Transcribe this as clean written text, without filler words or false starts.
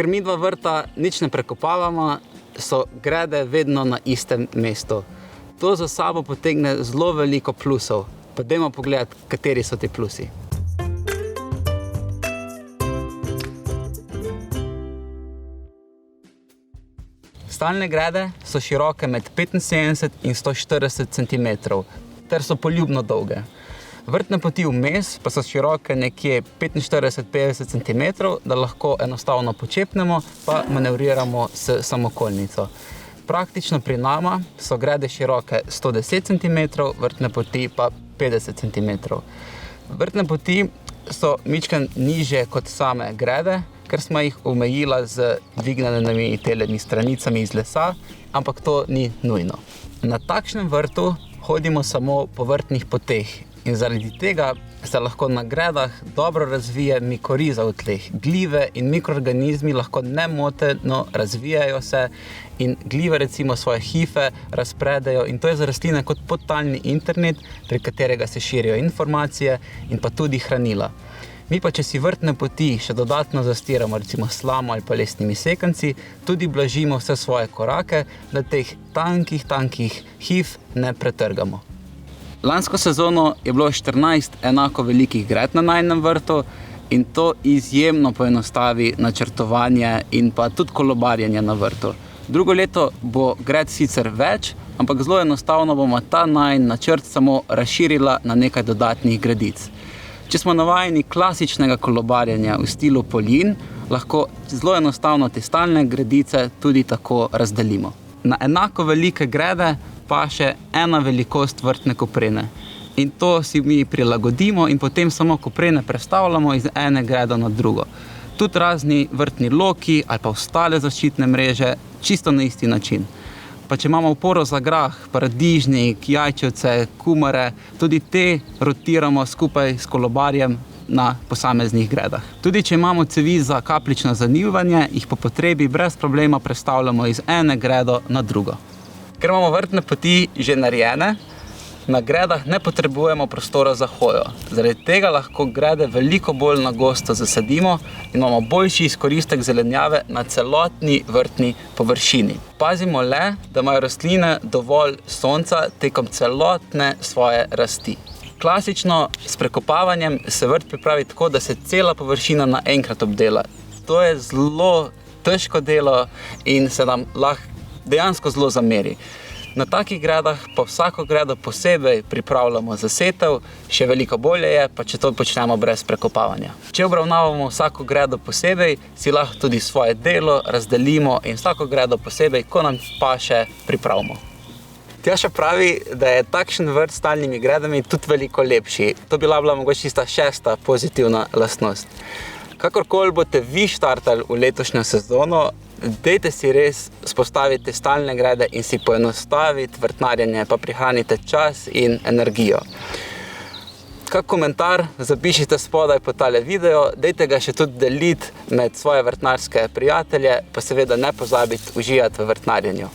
Ker mi dva vrta nič ne prekopavamo, so grede vedno na istem mestu. To za sabo potegne zelo veliko plusov. Pa dajmo pogledati, kateri so ti plusi. Stalne grede so široke med 75 in 140 cm, ter so poljubno dolge. Vrtne poti vmes pa so široke nekje 45-50 cm, da lahko enostavno počepnemo pa manevriramo s samokolnico. Praktično pri nama so grede široke 110 cm, vrtne poti pa 50 cm. Vrtne poti so mičken nižje kot same grede, ker smo jih omejila z dvignjenimi telemi stranicami iz lesa, ampak to ni nujno. Na takšnem vrtu hodimo samo po vrtnih poteh in zaradi tega se lahko na gredah dobro razvije mikoriza v tleh. Glive in mikroorganizmi lahko nemoteno razvijajo se in glive recimo svoje hife razpredejo in to je za rastline kot podtalni internet, prek katerega se širijo informacije in pa tudi hranila. Mi pa, če si vrtne poti še dodatno zastiramo, recimo slamo ali pa lesnimi sekanci, tudi blažimo vse svoje korake, da teh tankih hiv ne pretrgamo. Lansko sezono je bilo 14 enako velikih gred na najinem vrtu in to izjemno poenostavi načrtovanje in pa tudi kolobarjenje na vrtu. Drugo leto bo gred sicer več, ampak zelo enostavno bomo ta najin načrt samo razširila na nekaj dodatnih gredic. Če smo navajeni klasičnega kolobarjenja v stilu poljin, lahko zelo enostavno te stalne gredice tudi tako razdelimo. Na enako velike grede pa še ena velikost vrtne koprene. In to si mi prilagodimo in potem samo koprene prestavljamo iz ene grede na drugo. Tudi razni vrtni loki ali pa ostale zaščitne mreže, čisto na isti način. Pa če imamo oporo za grah, paradižnik, jajčevce, kumare, tudi te rotiramo skupaj s kolobarjem na posameznih gredah. Tudi če imamo cevi za kapljično zanivanje, jih po potrebi brez problema prestavljamo iz ene gredo na drugo. Ker imamo vrtne poti že narejene, na gredah ne potrebujemo prostora za hojo. Zaradi tega lahko grede veliko bolj na gosto zasadimo in imamo boljši izkoristek zelenjave na celotni vrtni površini. Pazimo le, da imajo rastline dovolj sonca tekom celotne svoje rasti. Klasično s prekopavanjem se vrt pripravi tako, da se cela površina naenkrat obdela. To je zelo težko delo in se nam lahko dejansko zelo zameri. Na takih gredah pa vsako gredo posebej pripravljamo za setev, še veliko bolje je, pa če to počnemo brez prekopavanja. Če obravnavamo vsako gredo posebej, si lahko tudi svoje delo razdelimo in vsako gredo posebej, ko nam paše, pripravimo. Tjaša pravi, da je takšen vrt s stalnimi gredami tudi veliko lepši. To bi bila mogoče tista 6. pozitivna lastnost. Kakorkoli boste vi štartali v letošnjo sezono, dajte si res vzpostaviti stalne grede in si poenostaviti vrtnarjenje, pa prihranite čas in energijo. Kak komentar zapišite spodaj po tale video, dajte ga še tudi deliti med svoje vrtnarske prijatelje, pa seveda ne pozabiti uživati v vrtnarjenju.